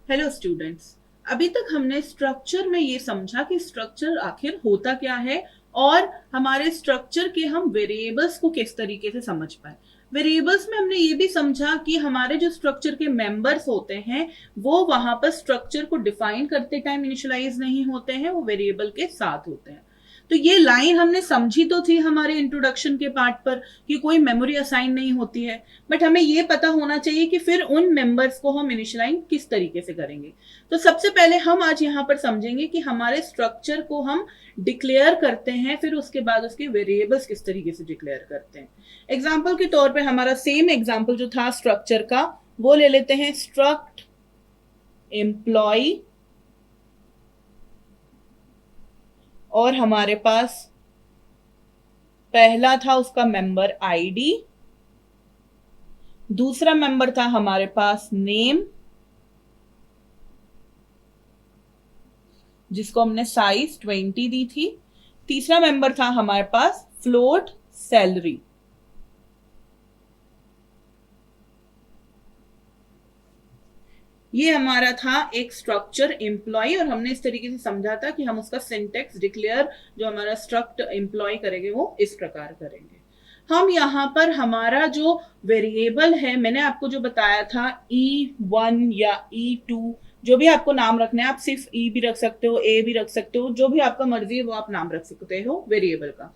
Hello students. अभी तक हमने स्ट्रक्चर में ये समझा कि स्ट्रक्चर आखिर होता क्या है और हमारे स्ट्रक्चर के हम वेरिएबल्स को किस तरीके से समझ पाए। वेरिएबल्स में हमने ये भी समझा कि हमारे जो स्ट्रक्चर के मेंबर्स होते हैं वो वहां पर स्ट्रक्चर को डिफाइन करते टाइम इनिशियलाइज नहीं होते हैं, वो वेरिएबल के साथ होते हैं। तो ये लाइन हमने समझी तो थी हमारे इंट्रोडक्शन के पार्ट पर कि कोई मेमोरी असाइन नहीं होती है, बट हमें ये पता होना चाहिए कि फिर उन मेंबर्स को हम इनिशियलाइज किस तरीके से करेंगे। तो सबसे पहले हम आज यहाँ पर समझेंगे कि हमारे स्ट्रक्चर को हम डिक्लेयर करते हैं, फिर उसके बाद उसके वेरिएबल्स किस तरीके से डिक्लेयर करते हैं। एग्जाम्पल के तौर पे हमारा सेम एग्जाम्पल जो था स्ट्रक्चर का वो ले लेते हैं, स्ट्रक्ट एम्प्लॉय, और हमारे पास पहला था उसका मेंबर आईडी, दूसरा मेंबर था हमारे पास नेम जिसको हमने साइज 20 दी थी, तीसरा मेंबर था हमारे पास फ्लोट सैलरी। ये हमारा था एक स्ट्रक्चर एम्प्लॉय, और हमने इस तरीके से समझा था कि हम उसका सिंटेक्स डिक्लेयर जो हमारा स्ट्रक्ट एम्प्लॉय करेंगे वो इस प्रकार करेंगे। हम यहाँ पर हमारा जो वेरिएबल है, मैंने आपको जो बताया था E1 या E2, जो भी आपको नाम रखना है, आप सिर्फ E भी रख सकते हो, A भी रख सकते हो, जो भी आपका मर्जी है वो आप नाम रख सकते हो वेरिएबल का।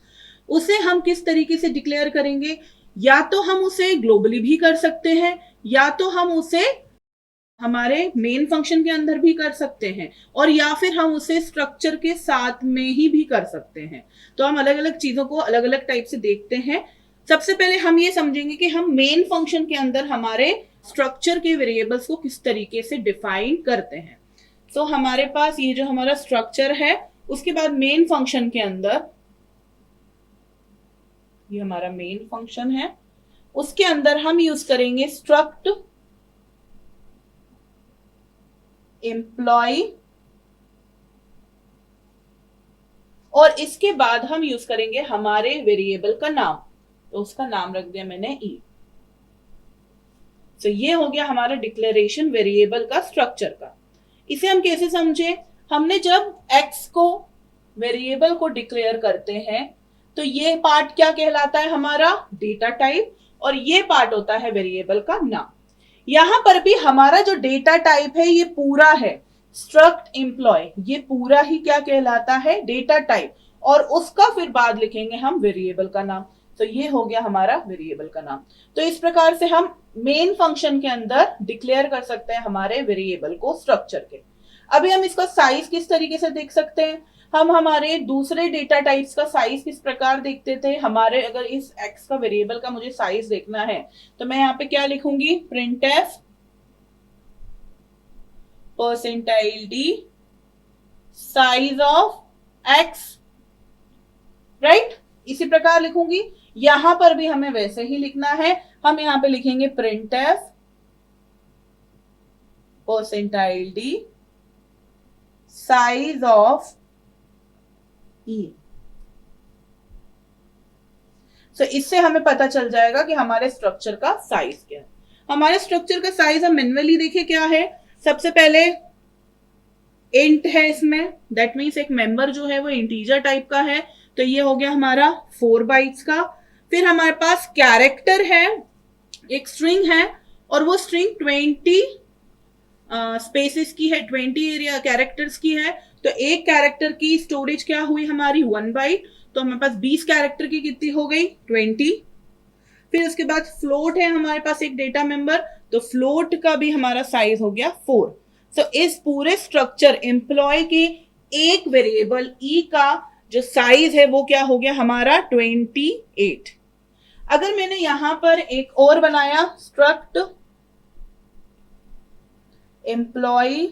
उसे हम किस तरीके से डिक्लेयर करेंगे? या तो हम उसे ग्लोबली भी कर सकते हैं, या तो हम उसे हमारे मेन फंक्शन के अंदर भी कर सकते हैं, और या फिर हम उसे स्ट्रक्चर के साथ में ही भी कर सकते हैं। तो हम अलग अलग चीजों को अलग अलग टाइप से देखते हैं। सबसे पहले हम ये समझेंगे कि हम मेन फंक्शन के अंदर हमारे स्ट्रक्चर के वेरिएबल्स को किस तरीके से डिफाइन करते हैं। तो हमारे पास ये जो हमारा स्ट्रक्चर है, उसके बाद मेन फंक्शन के अंदर ये हमारा मेन फंक्शन है, उसके अंदर हम यूज करेंगे स्ट्रक्ट एम्प्लॉय, और इसके बाद हम यूज करेंगे हमारे वेरिएबल का नाम। तो उसका नाम रख दिया मैंने ई। तो ये हो गया हमारा डिक्लेरेशन वेरिएबल का स्ट्रक्चर का। इसे हम कैसे समझे? हमने जब x को वेरिएबल को डिक्लेयर करते हैं तो ये पार्ट क्या कहलाता है? हमारा डेटा टाइप, और ये पार्ट होता है वेरिएबल का नाम। यहां पर भी हमारा जो डेटा टाइप है ये पूरा है स्ट्रक्ट एम्प्लॉय, ये पूरा ही क्या कहलाता है? डेटा टाइप, और उसका फिर बाद लिखेंगे हम वेरिएबल का नाम। तो ये हो गया हमारा वेरिएबल का नाम। तो इस प्रकार से हम मेन फंक्शन के अंदर डिक्लेयर कर सकते हैं हमारे वेरिएबल को स्ट्रक्चर के। अभी हम इसका साइज किस तरीके से देख सकते हैं? हम हमारे दूसरे डेटा टाइप्स का साइज किस प्रकार देखते थे? हमारे अगर इस x का वेरिएबल का मुझे साइज देखना है तो मैं यहाँ पे क्या लिखूंगी? printf percentile d size of x, right? इसी प्रकार लिखूंगी। यहां पर भी हमें वैसे ही लिखना है। हम यहां पे लिखेंगे printf percentile d size of e। तो इससे हमें पता चल जाएगा कि हमारे स्ट्रक्चर का साइज क्या है। हमारे स्ट्रक्चर का साइज हम मैन्युअली देखें क्या है। सबसे पहले इंट है इसमें, दैट मीन्स एक मेंबर जो है वो इंटीजर टाइप का है, तो ये हो गया हमारा 4 बाइट्स का। फिर हमारे पास कैरेक्टर है, एक स्ट्रिंग है, और वो स्ट्रिंग 20 स्पेसेस की है, 20 एरिया कैरेक्टर्स की है। तो एक कैरेक्टर की स्टोरेज क्या हुई हमारी? 1 बाइट। तो हमारे पास 20 कैरेक्टर की कितनी हो गई? 20। फिर उसके बाद फ्लोट है हमारे पास एक डेटा मेंबर, तो फ्लोट का भी हमारा साइज हो गया 4। तो इस पूरे स्ट्रक्चर एम्प्लॉय के एक वेरिएबल ई का जो साइज है वो क्या हो गया हमारा? 28। अगर मैंने यहां पर एक और बनाया स्ट्रक्ट एम्प्लॉय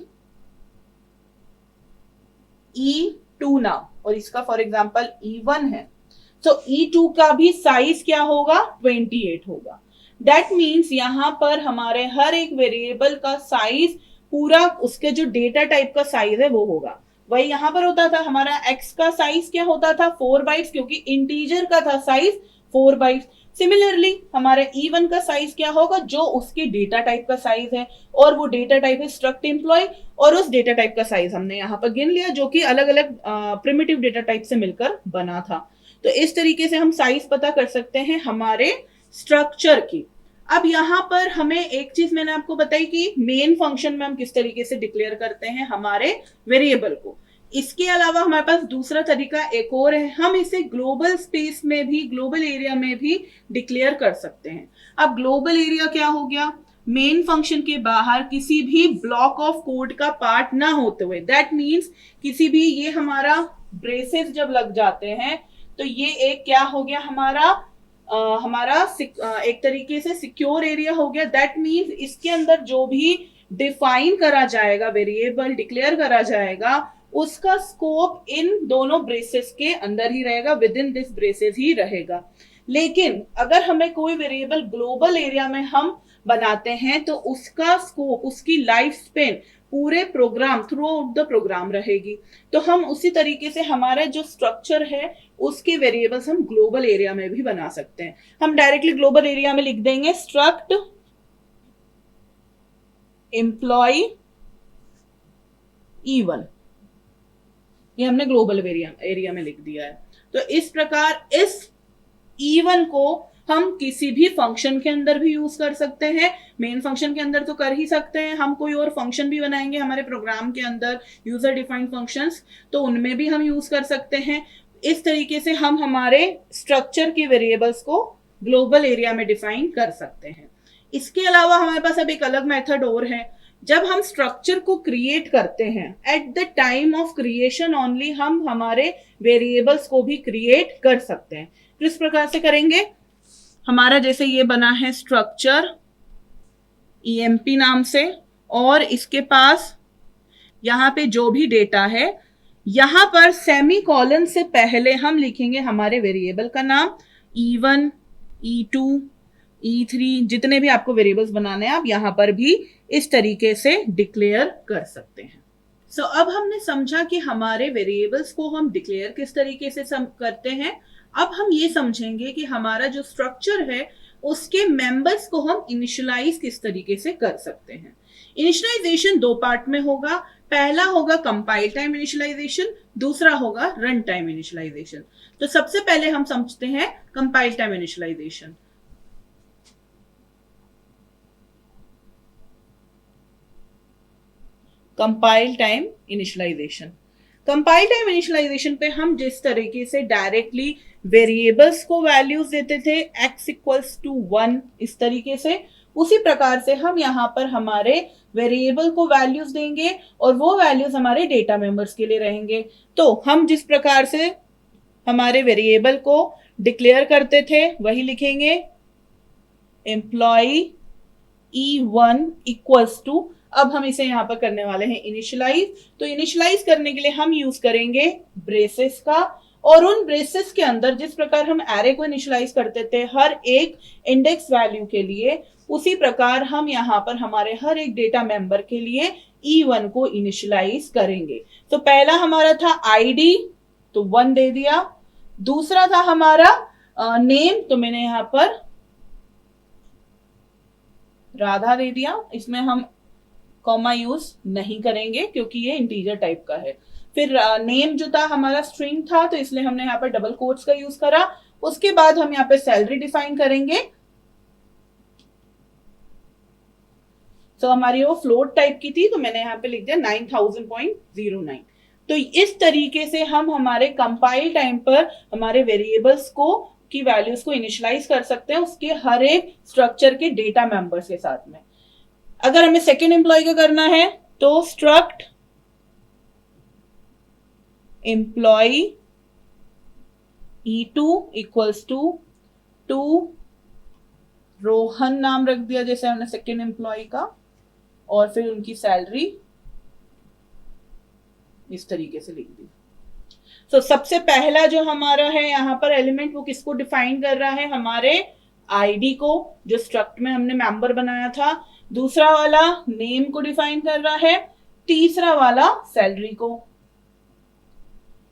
E2 नाम, और इसका फॉर एग्जांपल E1 है, तो E2 का भी साइज क्या होगा? 28 होगा। दैट मीन्स यहां पर हमारे हर एक वेरिएबल का साइज पूरा उसके जो डेटा टाइप का साइज है वो होगा। वही यहां पर होता था, हमारा x का साइज क्या होता था? 4 बाइट्स, क्योंकि इंटीजर का था साइज 4 बाइट। सिमिलरली हमारे E1 का साइज क्या होगा, जो उसके डेटा टाइप का साइज है, और वो डेटा टाइप है स्ट्रक्ट एम्प्लॉय, और उस डेटा टाइप का साइज हमने यहाँ पर गिन लिया जो कि अलग अलग प्रिमिटिव डेटा टाइप से मिलकर बना था। तो इस तरीके से हम साइज पता कर सकते हैं हमारे स्ट्रक्चर की। अब यहाँ पर हमें एक चीज मैंने आपको बताई कि मेन फंक्शन में हम किस तरीके से डिक्लेयर करते हैं हमारे वेरिएबल को। इसके अलावा हमारे पास दूसरा तरीका एक और है, हम इसे ग्लोबल स्पेस में भी, ग्लोबल एरिया में भी डिक्लेयर कर सकते हैं। अब ग्लोबल एरिया क्या हो गया, मेन फंक्शन के बाहर किसी भी ब्लॉक ऑफ कोड का पार्ट ना होते हुए, दैट मीन्स किसी भी, ये हमारा ब्रेसेस जब लग जाते हैं तो ये एक क्या हो गया हमारा एक तरीके से सिक्योर एरिया हो गया। दैट मीन्स इसके अंदर जो भी डिफाइन करा जाएगा, वेरिएबल डिक्लेयर करा जाएगा, उसका स्कोप इन दोनों ब्रेसेस के अंदर ही रहेगा, विद इन दिस ब्रेसेस ही रहेगा। लेकिन अगर हमें कोई वेरिएबल ग्लोबल एरिया में हम बनाते हैं तो उसका स्कोप, उसकी लाइफ स्पेन पूरे programme, through out the programme रहेगी। तो हम उसी तरीके से हमारा जो स्ट्रक्चर है उसके वेरिएबल्स हम ग्लोबल एरिया में भी बना सकते हैं। हम डायरेक्टली ग्लोबल एरिया में लिख देंगे स्ट्रक्ट एम्प्लॉय E1, ये हमने ग्लोबल एरिया में लिख दिया है। तो इस प्रकार इस E1 को हम किसी भी फंक्शन के अंदर भी यूज कर सकते हैं। मेन फंक्शन के अंदर तो कर ही सकते हैं, हम कोई और फंक्शन भी बनाएंगे हमारे प्रोग्राम के अंदर, यूजर डिफाइंड फंक्शंस, तो उनमें भी हम यूज कर सकते हैं। इस तरीके से हम हमारे स्ट्रक्चर के वेरिएबल्स को ग्लोबल एरिया में डिफाइन कर सकते हैं। इसके अलावा हमारे पास अब एक अलग मेथड और है। जब हम स्ट्रक्चर को क्रिएट करते हैं, at the time of creation only हम हमारे वेरिएबल्स को भी क्रिएट कर सकते हैं। किस प्रकार से करेंगे, हमारा जैसे ये बना है स्ट्रक्चर EMP नाम से, और इसके पास यहाँ पे जो भी डेटा है, यहाँ पर सेमी कॉलन से पहले हम लिखेंगे हमारे वेरिएबल का नाम, E1, E2, E3, जितने भी आपको वेरिएबल्स बनाने हैं आप यहाँ पर भी इस तरीके से डिक्लेयर कर सकते हैं। सो अब हमने समझा कि हमारे वेरिएबल्स को हम डिक्लेयर किस तरीके से करते हैं। अब हम ये समझेंगे कि हमारा जो स्ट्रक्चर है उसके मेंबर्स को हम इनिशियलाइज किस तरीके से कर सकते हैं। इनिशियलाइजेशन 2 पार्ट में होगा। पहला होगा कंपाइल टाइम इनिशियलाइजेशन, दूसरा होगा रन टाइम इनिशियलाइजेशन। तो सबसे पहले हम समझते हैं compile time initialisation. Compile time initialisation, compile time initialisation पे हम जिस तरीके से डायरेक्टली वेरिएबल्स को वैल्यूज देते थे x = 1, इस तरीके से, उसी प्रकार से हम यहाँ पर हमारे वेरिएबल को वैल्यूज देंगे और वो वैल्यूज हमारे डेटा मेंबर्स के लिए रहेंगे। तो हम जिस प्रकार से हमारे वेरिएबल को डिक्लेयर करते थे वही लिखेंगे, एम्प्लॉय E1 = अब हम इसे यहाँ पर करने वाले हैं इनिशियलाइज। तो इनिशियलाइज करने के लिए हम यूज करेंगे ब्रेसेस का, और उन ब्रेसेस के अंदर जिस प्रकार हम एरे को इनिशियलाइज करते थे हर एक इंडेक्स वैल्यू के लिए, उसी प्रकार हम यहाँ पर हमारे हर एक डेटा मेंबर के लिए E1 को इनिशियलाइज करेंगे। तो पहला हमारा था ID, तो 1 दे दिया। दूसरा था हमारा नेम, तो मैंने यहाँ पर राधा दे दिया। इसमें हम कॉमा यूज नहीं करेंगे क्योंकि ये इंटीजर टाइप का है। फिर नेम जो था हमारा स्ट्रिंग था, तो इसलिए हमने यहाँ पर डबल कोट्स का यूज करा। उसके बाद हम यहाँ पे सैलरी डिफाइन करेंगे। तो हमारी वो फ्लोट टाइप की थी, तो मैंने यहाँ पे लिख दिया 9000.09। तो इस तरीके से हम हमारे कंपाइल टाइम पर हमारे वेरिएबल्स को की वैल्यूज को इनिशियलाइज कर सकते हैं उसके हर एक स्ट्रक्चर के डेटा मेंबर्स के साथ में। अगर हमें सेकेंड एम्प्लॉय का करना है तो स्ट्रक्ट एम्प्लॉय E2 = रोहन नाम रख दिया जैसे हमने सेकेंड एम्प्लॉय का, और फिर उनकी सैलरी इस तरीके से लिख दी। तो सबसे पहला जो हमारा है यहाँ पर एलिमेंट, वो किसको डिफाइन कर रहा है, हमारे ID को, जो स्ट्रक्ट में हमने मेंबर बनाया था। दूसरा वाला नेम को डिफाइन कर रहा है, तीसरा वाला सैलरी को।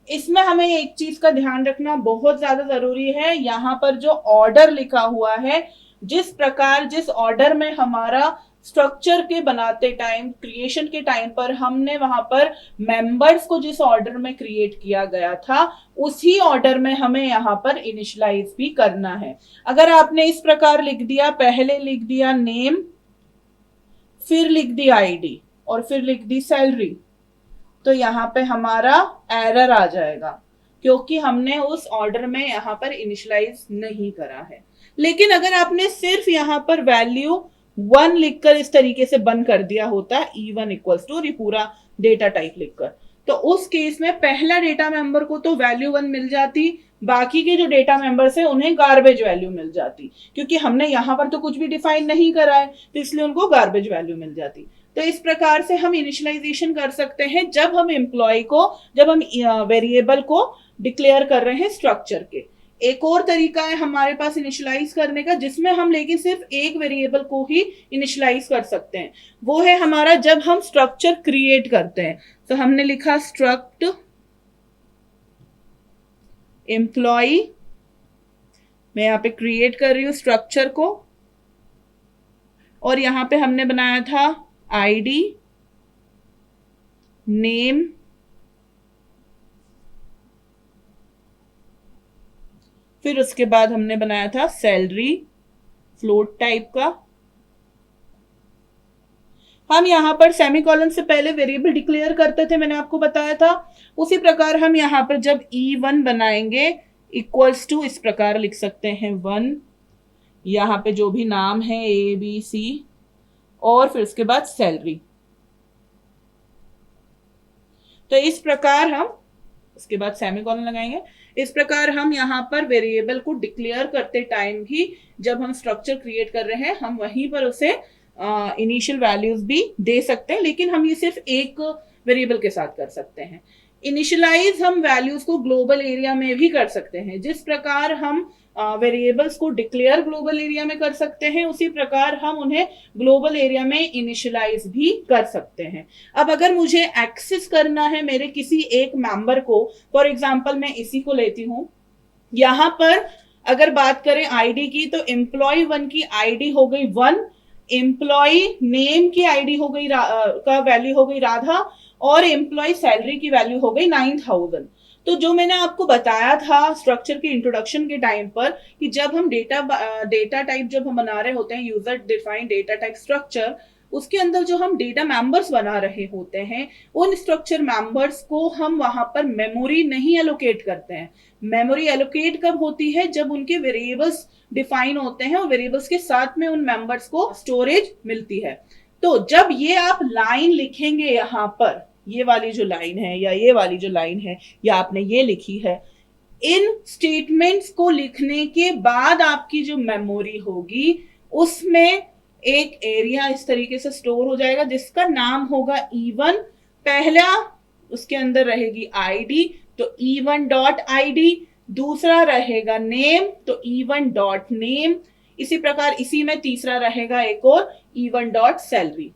इसमें हमें एक चीज का ध्यान रखना बहुत ज्यादा जरूरी है, यहाँ पर जो ऑर्डर लिखा हुआ है, जिस ऑर्डर में हमारा स्ट्रक्चर के बनाते टाइम, क्रिएशन के टाइम पर हमने वहां पर मेंबर्स को जिस ऑर्डर में क्रिएट किया गया था, उसी ऑर्डर में हमें यहाँ पर इनिशियलाइज भी करना है। अगर आपने इस प्रकार लिख दिया, पहले लिख दिया नेम, फिर लिख दी आईडी और फिर लिख दी सैलरी, तो यहाँ पे हमारा एरर आ जाएगा, क्योंकि हमने उस ऑर्डर में यहाँ पर इनिशियलाइज नहीं करा है। लेकिन अगर आपने सिर्फ यहाँ पर वैल्यू 1 लिखकर इस तरीके से बंद कर दिया होता, E1 इक्वल्स टू, पूरा डेटा टाइप लिखकर, तो उस केस में पहला डेटा मेंबर को तो वैल्यू 1 मिल जाती, बाकी के जो डेटा मेंबर्स है उन्हें गार्बेज वैल्यू मिल जाती, क्योंकि हमने यहाँ पर तो कुछ भी डिफाइन नहीं करा है, तो इसलिए उनको गार्बेज वैल्यू मिल जाती। तो इस प्रकार से हम इनिशियलाइजेशन कर सकते हैं जब हम वेरिएबल को डिक्लेयर कर रहे हैं स्ट्रक्चर के। एक और तरीका है हमारे पास इनिशियलाइज करने का, जिसमें हम लेकिन सिर्फ एक वेरिएबल को ही इनिशियलाइज कर सकते हैं, वो है हमारा जब हम स्ट्रक्चर क्रिएट करते हैं। तो हमने लिखा स्ट्रक्ट एम्प्लॉय, मैं यहाँ पे क्रिएट कर रही हूं स्ट्रक्चर को, और यहां पे हमने बनाया था आईडी, नेम, फिर उसके बाद हमने बनाया था सैलरी, फ्लोट टाइप का। हम यहां पर सेमीकोलन से पहले वेरिएबल डिक्लेयर करते थे, मैंने आपको बताया था। उसी प्रकार हम यहां पर जब E1 बनाएंगे इक्वल्स टू, इस प्रकार लिख सकते हैं 1, यहां पे जो भी नाम है ABC, और फिर उसके बाद सैलरी। तो इस प्रकार हम, उसके बाद सेमीकोलन लगाएंगे। इस प्रकार हम यहाँ पर वेरिएबल को डिक्लेयर करते टाइम भी, जब हम स्ट्रक्चर क्रिएट कर रहे हैं, हम वहीं पर उसे इनिशियल वैल्यूज भी दे सकते हैं, लेकिन हम ये सिर्फ एक वेरिएबल के साथ कर सकते हैं। इनिशियलाइज हम वैल्यूज को ग्लोबल एरिया में भी कर सकते हैं। जिस प्रकार हम वेरिएबल्स को डिक्लेयर ग्लोबल एरिया में कर सकते हैं, उसी प्रकार हम उन्हें ग्लोबल एरिया में इनिशियलाइज भी कर सकते हैं। अब अगर मुझे एक्सेस करना है मेरे किसी एक मेंबर को, फॉर एग्जांपल मैं इसी को लेती हूं, यहां पर अगर बात करें आईडी की, तो एम्प्लॉय 1 की आईडी हो गई 1, एम्प्लॉय नेम की आईडी हो गई का वैल्यू हो गई राधा, और एम्प्लॉय सैलरी की वैल्यू हो गई 9000। तो जो मैंने आपको बताया था स्ट्रक्चर के इंट्रोडक्शन के टाइम पर, कि जब हम डेटा टाइप जब हम बना रहे होते हैं, user defined data type structure, उसके अंदर जो हम डेटा मेंबर्स बना रहे होते हैं, उन स्ट्रक्चर मेंबर्स को हम वहां पर मेमोरी नहीं एलोकेट करते हैं। मेमोरी एलोकेट कब होती है? जब उनके वेरिएबल्स डिफाइन होते हैं और वेरिएबल्स के साथ में उन मेंबर्स को स्टोरेज मिलती है। तो जब ये आप लाइन लिखेंगे यहाँ पर, ये वाली जो लाइन है या ये वाली जो लाइन है, या आपने ये लिखी है, इन स्टेटमेंट्स को लिखने के बाद आपकी जो मेमोरी होगी उसमें एक एरिया इस तरीके से स्टोर हो जाएगा जिसका नाम होगा E1। पहला उसके अंदर रहेगी आईडी, तो E1.id, दूसरा रहेगा नेम, तो E1.name, इसी प्रकार इसी में तीसरा रहेगा एक और E1.salary।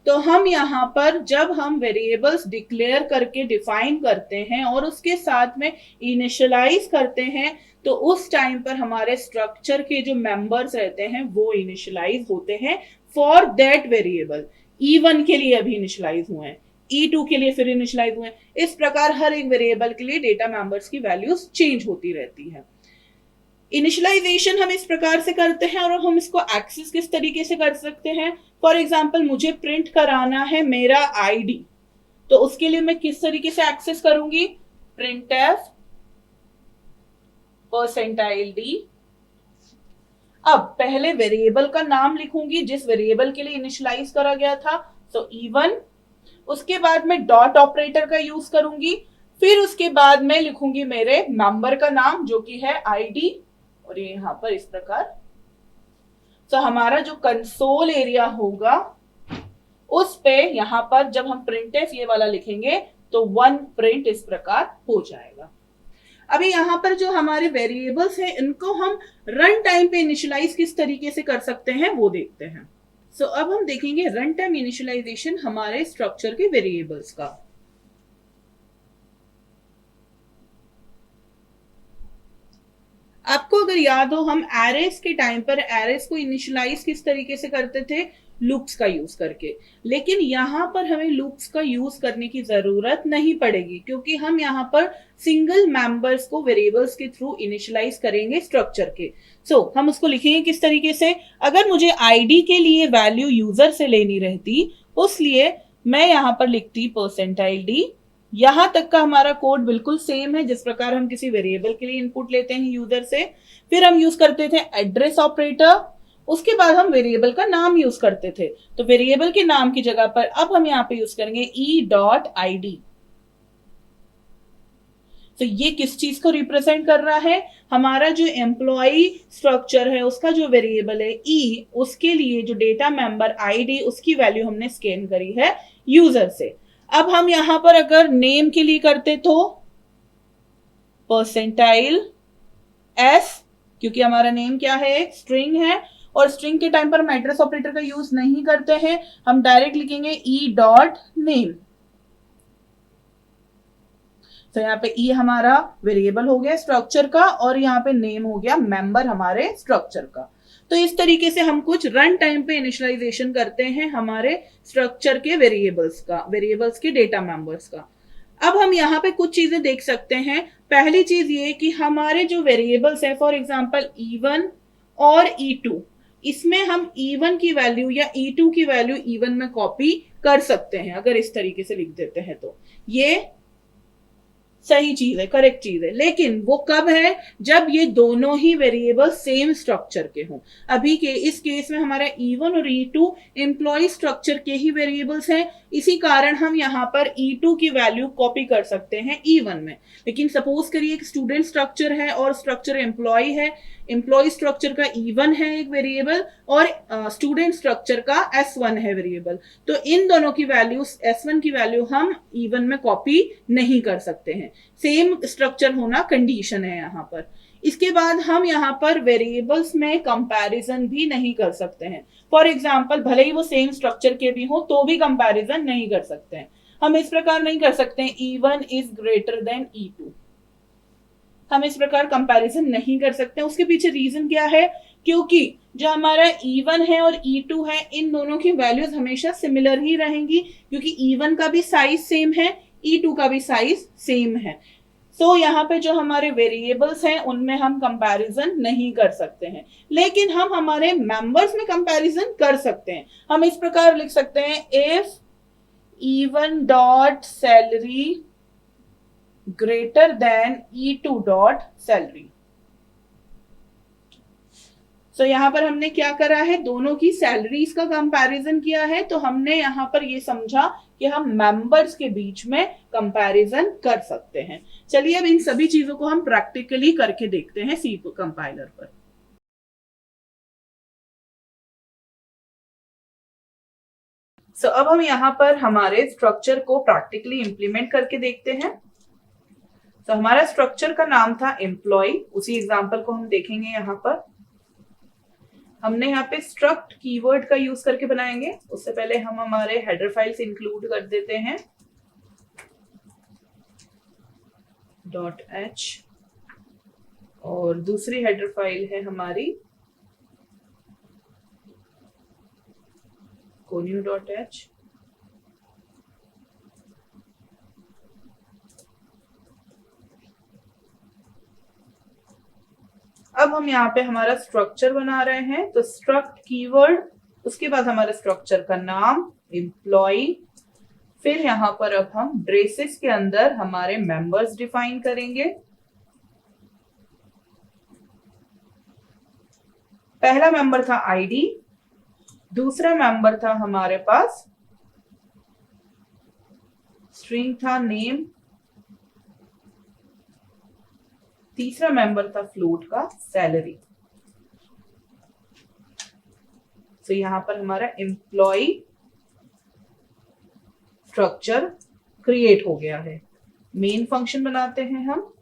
तो हम यहाँ पर जब हम वेरिएबल्स डिक्लेयर करके डिफाइन करते हैं और उसके साथ में इनिशियलाइज करते हैं, तो उस टाइम पर हमारे स्ट्रक्चर के जो मेंबर्स रहते हैं वो इनिशियलाइज होते हैं फॉर दैट वेरिएबल। E1 के लिए अभी इनिशियलाइज हुए हैं, E2 के लिए फिर इनिशियलाइज हुए हैं। इस प्रकार हर एक वेरिएबल के लिए डेटा मेंबर्स की वैल्यूज चेंज होती रहती है। इनिशियलाइजेशन हम इस प्रकार से करते हैं, और हम इसको एक्सेस किस तरीके से कर सकते हैं। फॉर एग्जाम्पल मुझे प्रिंट कराना है मेरा आईडी, तो उसके लिए मैं किस तरीके से एक्सेस करूंगी? printf %d। अब पहले वेरिएबल का नाम लिखूंगी जिस वेरिएबल के लिए इनिशियलाइज करा गया था, तो E1। उसके बाद मैं डॉट ऑपरेटर का यूज करूंगी, फिर उसके बाद मैं लिखूंगी मेरे मेंबर का नाम जो कि है आईडी, और ये यहां पर इस प्रकार। तो हमारा जो कंसोल एरिया होगा उस पे यहां पर जब हम printf ये वाला लिखेंगे तो 1 प्रिंट इस प्रकार हो जाएगा। अभी यहां पर जो हमारे वेरिएबल्स हैं इनको हम रन टाइम पे इनिशियलाइज किस तरीके से कर सकते हैं वो देखते हैं। सो अब हम देखेंगे रन टाइम इनिशियलाइजेशन हमारे स्ट्रक्चर के वेरिएबल्स का। आपको अगर याद हो, हम एरेस के टाइम पर एरेस को इनिशियलाइज किस तरीके से करते थे, लूप्स का यूज करके। लेकिन यहाँ पर हमें लूप्स का यूज करने की जरूरत नहीं पड़ेगी, क्योंकि हम यहाँ पर सिंगल मेंबर्स को वेरिएबल्स के थ्रू इनिशियलाइज करेंगे स्ट्रक्चर के। हम उसको लिखेंगे किस तरीके से, अगर मुझे आईडी के लिए वैल्यू यूजर से लेनी रहती, उसलिए मैं यहाँ पर लिखती परसेंटाइल डी। यहां तक का हमारा कोड बिल्कुल सेम है जिस प्रकार हम किसी वेरिएबल के लिए इनपुट लेते हैं यूजर से। फिर हम यूज करते थे एड्रेस ऑपरेटर, उसके बाद हम वेरिएबल का नाम यूज करते थे। तो वेरिएबल के नाम की जगह पर अब हम यहाँ पे यूज करेंगे e.id। तो ये किस चीज को रिप्रेजेंट कर रहा है, हमारा जो एम्प्लॉय स्ट्रक्चर है उसका जो वेरिएबल है ई, उसके लिए जो डेटा मेंबर आईडी, उसकी वैल्यू हमने स्कैन करी है यूजर से। अब हम यहां पर अगर नेम के लिए करते तो परसेंटाइल एस, क्योंकि हमारा नेम क्या है, स्ट्रिंग है, और स्ट्रिंग के टाइम पर हम एड्रेस ऑपरेटर का यूज नहीं करते हैं, हम डायरेक्ट लिखेंगे e.name। तो यहाँ पे ई हमारा वेरिएबल हो गया स्ट्रक्चर का, और यहाँ पे नेम हो गया मेंबर हमारे स्ट्रक्चर का। तो इस तरीके से हम कुछ रन टाइम पे इनिशियलाइजेशन करते हैं हमारे स्ट्रक्चर के वेरिएबल्स का, वेरिएबल्स के डेटा मेंबर्स का। अब हम यहाँ पे कुछ चीजें देख सकते हैं। पहली चीज ये कि हमारे जो वेरिएबल्स है, फॉर एग्जांपल E1 और E2, इसमें हम E1 की वैल्यू या E2 की वैल्यू E1 में कॉपी कर सकते हैं। अगर इस तरीके से लिख देते हैं तो ये सही चीज है, करेक्ट चीज है। लेकिन वो कब है, जब ये दोनों ही वेरिएबल सेम स्ट्रक्चर के हों। अभी के इस केस में हमारा E1 और E2 एम्प्लॉय स्ट्रक्चर के ही वेरिएबल्स हैं, इसी कारण हम यहाँ पर E2 की वैल्यू कॉपी कर सकते हैं E1 में। लेकिन सपोज करिए एक स्टूडेंट स्ट्रक्चर है और स्ट्रक्चर एम्प्लॉय है, एम्प्लॉय स्ट्रक्चर का E1 है एक वेरिएबल, और स्टूडेंट स्ट्रक्चर का S1 है वेरिएबल। तो इन दोनों की वैल्यू, S1 की वैल्यू हम E1 में कॉपी नहीं कर सकते हैं। सेम स्ट्रक्चर होना कंडीशन है यहाँ पर। इसके बाद हम यहाँ पर वेरिएबल्स में कंपैरिजन भी नहीं कर सकते हैं। फॉर एग्जाम्पल, भले ही वो सेम स्ट्रक्चर के भी हो तो भी कंपैरिजन नहीं कर सकते हैं। हम इस प्रकार नहीं कर सकते हैं E1 is greater than E2, हम इस प्रकार कंपैरिजन नहीं कर सकते। उसके पीछे रीजन क्या है, क्योंकि जो हमारा E1 है और E2 है, इन दोनों की वैल्यूज हमेशा सिमिलर ही रहेंगी, क्योंकि E1 का भी साइज सेम है, E2 का भी साइज सेम है। यहाँ पे जो हमारे वेरिएबल्स हैं उनमें हम कंपैरिजन नहीं कर सकते हैं। लेकिन हम हमारे मेंबर्स में कंपैरिजन कर सकते हैं। हम इस प्रकार लिख सकते हैं, if E1 dot salary greater than E2 dot salary. यहाँ पर हमने क्या करा है, दोनों की सैलरीज का कंपैरिजन किया है। तो हमने यहाँ पर ये समझा कि हम मेंबर्स के बीच में कंपैरिजन कर सकते हैं। चलिए अब इन सभी चीजों को हम प्रैक्टिकली करके देखते हैं सी कंपाइलर पर। अब हम यहाँ पर हमारे स्ट्रक्चर को प्रैक्टिकली इंप्लीमेंट करके देखते हैं। हमारा स्ट्रक्चर का नाम था एम्प्लॉय, उसी एग्जांपल को हम देखेंगे। यहाँ पर हमने यहाँ पे स्ट्रक्ट कीवर्ड का यूज करके बनाएंगे। उससे पहले हम हमारे हेडर फाइल्स इंक्लूड कर देते हैं, .h, और दूसरी हेडर फाइल है हमारी conio.h। अब हम यहाँ पे हमारा स्ट्रक्चर बना रहे हैं। तो स्ट्रक्ट कीवर्ड, उसके बाद हमारे स्ट्रक्चर का नाम एम्प्लॉय, फिर यहाँ पर अब हम ब्रेसेस के अंदर हमारे मेंबर्स डिफाइन करेंगे। पहला मेंबर था आईडी, दूसरा मेंबर था हमारे पास स्ट्रिंग था नेम, तीसरा मेंबर था फ्लोट का सैलरी। यहाँ पर हमारा एम्प्लॉय स्ट्रक्चर क्रिएट हो गया है। मेन फंक्शन बनाते हैं हम।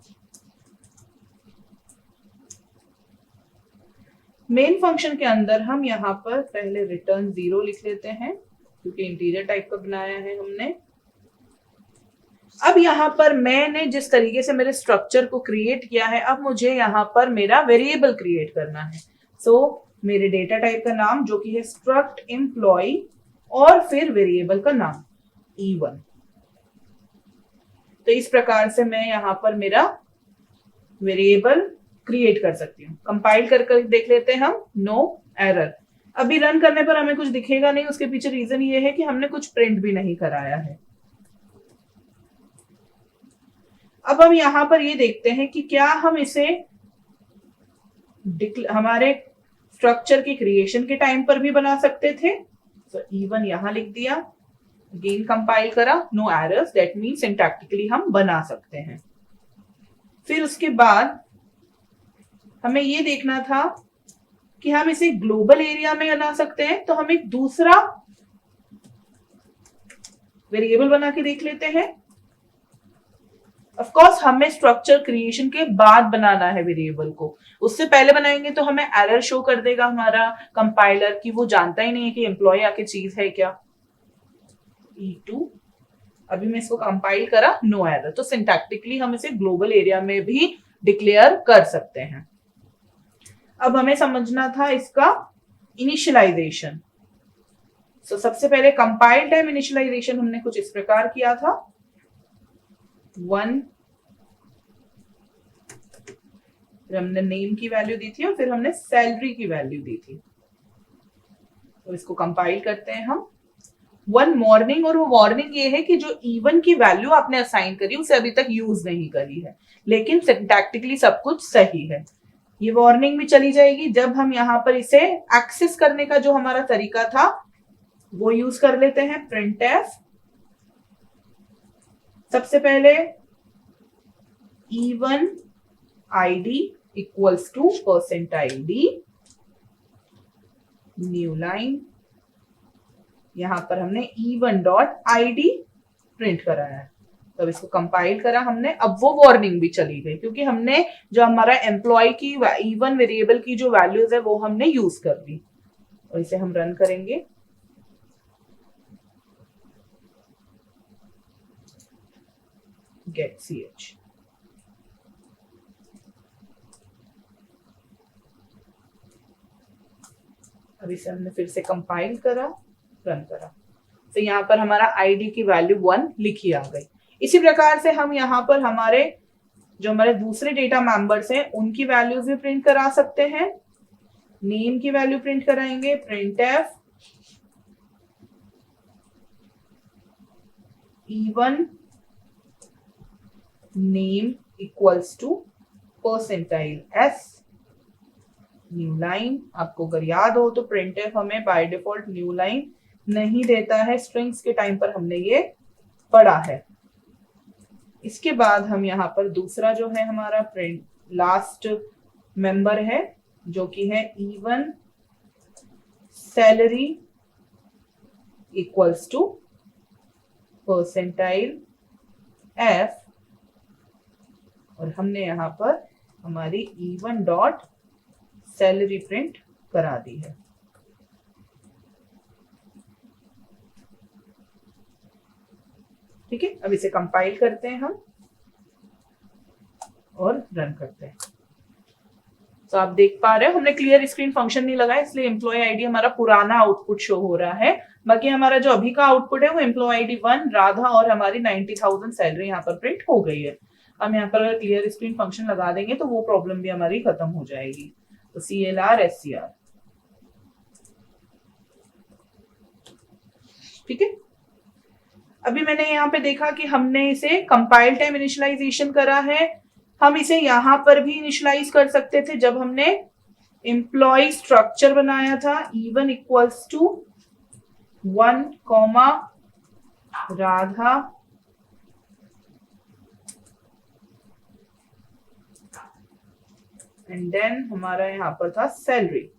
मेन फंक्शन के अंदर हम यहाँ पर पहले रिटर्न 0 लिख लेते हैं, क्योंकि इंटीजर टाइप का बनाया है हमने। अब यहाँ पर मैंने जिस तरीके से मेरे स्ट्रक्चर को क्रिएट किया है, अब मुझे यहाँ पर मेरा वेरिएबल क्रिएट करना है। सो मेरे डेटा टाइप का नाम जो कि है स्ट्रक्ट एम्प्लॉय और फिर वेरिएबल का नाम E1। तो इस प्रकार से मैं यहाँ पर मेरा वेरिएबल क्रिएट कर सकती हूँ। कंपाइल कर देख लेते हैं हम, नो एरर। अभी रन करने पर हमें कुछ दिखेगा नहीं, उसके पीछे रीजन ये है कि हमने कुछ प्रिंट भी नहीं कराया है। अब हम यहां पर ये देखते हैं कि क्या हम इसे हमारे स्ट्रक्चर की क्रिएशन के टाइम पर भी बना सकते थे। तो E1 यहां लिख दिया, अगेन कंपाइल करा, no errors, that mean syntactically हम बना सकते हैं। फिर उसके बाद हमें ये देखना था कि हम इसे ग्लोबल एरिया में बना सकते हैं, तो हम एक दूसरा वेरिएबल बना के देख लेते हैं। ऑफ कोर्स हमें स्ट्रक्चर क्रिएशन के बाद बनाना है वेरिएबल को, उससे पहले बनाएंगे तो हमें एरर शो कर देगा हमारा कंपाइलर कि वो जानता ही नहीं है कि एम्प्लॉय आके चीज है क्या। E2, अभी मैं इसको कंपाइल करा, नो एरर। तो सिंटैक्टिकली हम इसे ग्लोबल एरिया में भी डिक्लेयर कर सकते हैं। अब हमें समझना था इसका इनिशियलाइजेशन। तो सबसे पहले कंपाइल टाइम इनिशियलाइजेशन हमने कुछ इस प्रकार किया था, 1, फिर हमने नेम की वैल्यू दी थी और फिर हमने सैलरी की वैल्यू दी थी। तो इसको कंपाइल करते हैं हम, 1 वार्निंग, और वो वार्निंग ये है कि जो E1 की वैल्यू आपने असाइन करी उसे अभी तक यूज नहीं करी है, लेकिन सिंटैक्टिकली सब कुछ सही है। ये वार्निंग भी चली जाएगी जब हम यहाँ पर इसे एक्सेस करने का जो हमारा तरीका था वो यूज कर लेते हैं, printf। सबसे पहले E1 ID equals to %ID, new line, यहां पर हमने E1 डॉट ID प्रिंट कराया है। तब इसको कंपाइल करा हमने, अब वो वार्निंग भी चली गई क्योंकि हमने जो हमारा एम्प्लॉय की E1 वेरिएबल की जो वैल्यूज है वो हमने यूज कर ली। और इसे हम रन करेंगे, गेट ch। अब इसे हमने फिर से कंपाइल करा, रन करा, तो यहाँ पर हमारा ID की वैल्यू 1 लिखी आ गई। इसी प्रकार से हम यहाँ पर हमारे जो हमारे दूसरे डेटा मेंबर्स हैं उनकी वैल्यूज भी प्रिंट करा सकते हैं। नेम की वैल्यू प्रिंट कराएंगे, printf E1 name equals to %S, new line. आपको अगर याद हो तो printf हमें बाय डिफॉल्ट न्यू लाइन नहीं देता है, स्ट्रिंग्स के टाइम पर हमने ये पढ़ा है। इसके बाद हम यहाँ पर दूसरा जो है हमारा प्रिंट लास्ट मेंबर है जो कि है E1 salary equals to %F, और हमने यहाँ पर हमारी E1 डॉट सैलरी प्रिंट करा दी है। ठीक है, अब इसे कंपाइल करते हैं हम और रन करते हैं। तो आप देख पा रहे हो हमने क्लियर स्क्रीन फंक्शन नहीं लगाया, इसलिए एम्प्लॉय आईडी हमारा पुराना आउटपुट शो हो रहा है। बाकी हमारा जो अभी का आउटपुट है वो एम्प्लॉय आईडी 1 राधा और हमारी 90,000 सैलरी यहाँ पर प्रिंट हो गई है। हम यहाँ पर अगर क्लियर स्क्रीन फंक्शन लगा देंगे तो वो प्रॉब्लम भी हमारी खत्म हो जाएगी। तो CLR SCR, ठीक है। अभी मैंने यहाँ पे देखा कि हमने इसे कंपाइल टाइम इनिशियलाइजेशन करा है, हम इसे यहां पर भी इनिशियलाइज कर सकते थे जब हमने एम्प्लॉय स्ट्रक्चर बनाया था, E1 equals to 1, Radha and then हमारा यहाँ पर था सैलरी।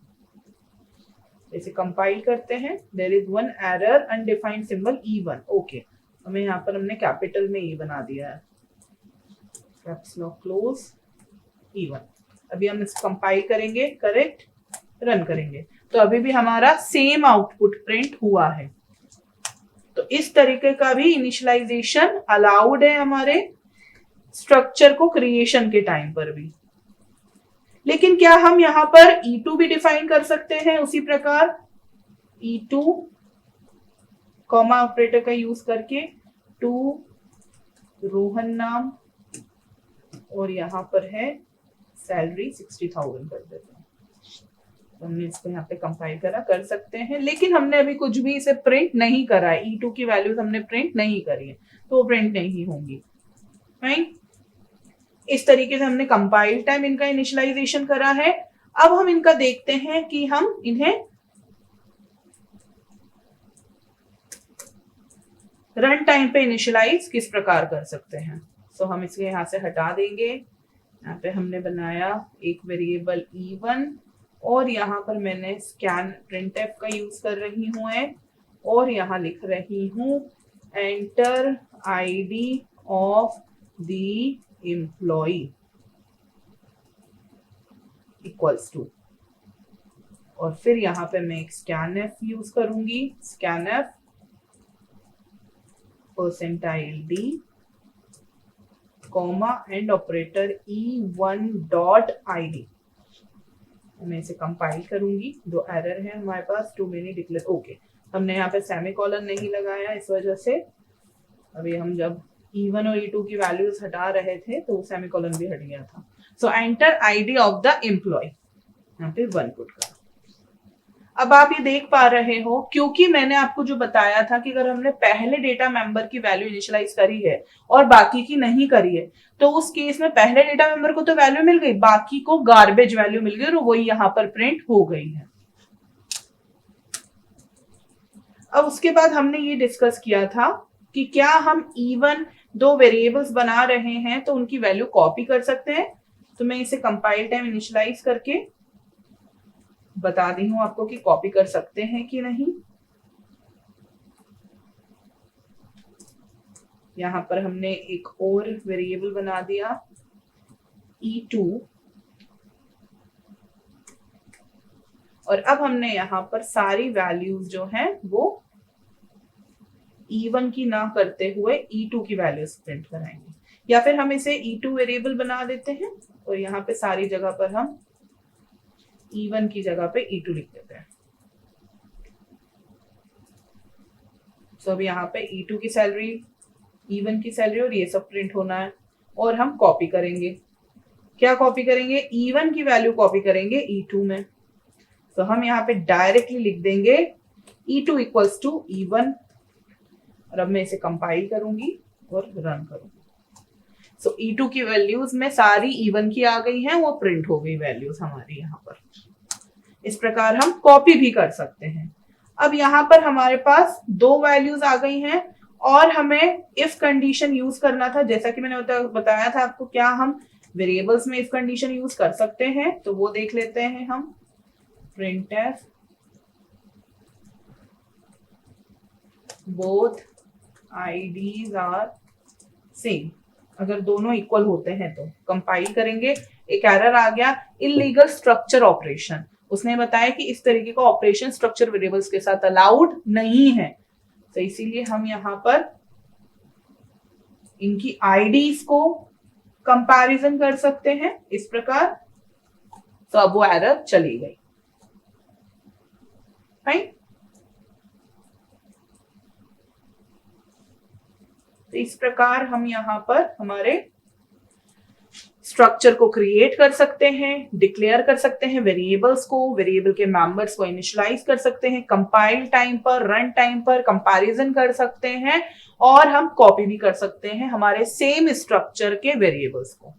इसे कंपाइल करते हैं, there is 1 error, undefined symbol E1। Okay, हमें यहाँ पर हमने कैपिटल में E बना दिया है, कैप्स लॉक क्लोज E1। अभी हम इसको कंपाइल करेंगे, करेक्ट, रन करेंगे, तो अभी भी हमारा सेम आउटपुट प्रिंट हुआ है। तो इस तरीके का भी इनिशियलाइजेशन अलाउड है हमारे स्ट्रक्चर को क्रिएशन के टाइम पर भी। लेकिन क्या हम यहां पर E2 भी डिफाइन कर सकते हैं उसी प्रकार, E2 कॉमा ऑपरेटर का यूज करके, टू रोहन नाम और यहां पर है सैलरी 60,000 कर देते हैं। तो हमने इसको यहाँ पे कंपाइल करा, कर सकते हैं, लेकिन हमने अभी कुछ भी इसे प्रिंट नहीं करा है, E2 की वैल्यूज हमने प्रिंट नहीं करी है तो वो प्रिंट नहीं होंगी। फाइन, इस तरीके से हमने कंपाइल टाइम इनका इनिशियलाइजेशन करा है। अब हम इनका देखते हैं कि हम इन्हें रन टाइम पे इनिशियलाइज किस प्रकार कर सकते हैं। सो हम इसे यहां से हटा देंगे। यहाँ पे हमने बनाया एक वेरिएबल E1 और यहाँ पर मैंने स्कैन प्रिंटफ का यूज कर रही हूँ और यहाँ लिख रही हूँ enter ID of the employee equals to, और फिर यहाँ पे मैं एक स्कैनफ यूज करूंगी, scanf percentile D comma and operator E1 dot ID। मैं इसे कंपाइल करूंगी, दो एरर है हमारे पास, टू मेनी डिक्लेयर, ओके हमने यहाँ पे सेमीकोलन नहीं लगाया इस वजह से। अभी हम जब E1 और E2 की वैल्यूज हटा रहे थे तो सेमीकोलन भी हट गया था। So enter ID of the employee, यहाँ पे 1 पुट करा। अब आप ये देख पा रहे हो, क्योंकि मैंने आपको जो बताया था कि अगर हमने पहले डेटा मेंबर की वैल्यू इनिशियलाइज करी है और बाकी की नहीं करी है तो उस केस में पहले डेटा मेंबर को तो वैल्यू मिल गई, बाकी को गार्बेज वैल्यू मिल गई और वही यहां पर प्रिंट हो गई है। अब उसके बाद हमने ये डिस्कस किया था कि क्या हम इवन दो वेरिएबल्स बना रहे हैं तो उनकी वैल्यू कॉपी कर सकते हैं। तो मैं इसे कंपाइल टाइम इनिशियलाइज करके बता दी हूं आपको कि कॉपी कर सकते हैं कि नहीं। यहां पर हमने एक और वेरिएबल बना दिया E2 और अब हमने यहां पर सारी वैल्यूज जो हैं वो E1 की ना करते हुए E2 की वैल्यूज प्रिंट कराएंगे, या फिर हम इसे E2 वेरिएबल बना देते हैं और यहाँ पे सारी जगह पर हम E1 की जगह पे E2 लिख देते हैं। तो अब यहाँ पे E2 की सैलरी, E1 की सैलरी और ये सब प्रिंट होना है और हम कॉपी करेंगे। क्या कॉपी करेंगे? E1 की वैल्यू कॉपी करेंगे E2 में। तो हम यहाँ पे डायरेक्टली लिख देंगे E2 इक्वल्स टू E1 और अब मैं इसे कंपाइल करूंगी और रन करूंगी। सो E2 की वैल्यूज में सारी E1 की आ गई हैं, वो प्रिंट हो गई वैल्यूज हमारी यहाँ पर। इस प्रकार हम कॉपी भी कर सकते हैं। अब यहाँ पर हमारे पास दो वैल्यूज आ गई हैं और हमें इफ कंडीशन यूज करना था। जैसा कि मैंने बताया था आपको, क्या हम वेरिएबल्स में इफ कंडीशन यूज कर सकते हैं, तो वो देख लेते हैं हम। printf both IDs are same, अगर दोनों इक्वल होते हैं तो कंपाइल करेंगे। एक एरर आ गया, इलीगल स्ट्रक्चर ऑपरेशन। उसने बताया कि इस तरीके का ऑपरेशन स्ट्रक्चर वेरिएबल्स के साथ अलाउड नहीं है, तो इसीलिए हम यहां पर इनकी आईडीज को कंपैरिजन कर सकते हैं इस प्रकार। तो अब वो एरर चली गई। राइट, तो इस प्रकार हम यहां पर हमारे स्ट्रक्चर को क्रिएट कर सकते हैं, डिक्लेयर कर सकते हैं वेरिएबल्स को, वेरिएबल के मेंबर्स को इनिशियलाइज कर सकते हैं, कंपाइल टाइम पर, रन टाइम पर कंपैरिजन कर सकते हैं और हम कॉपी भी कर सकते हैं हमारे सेम स्ट्रक्चर के वेरिएबल्स को।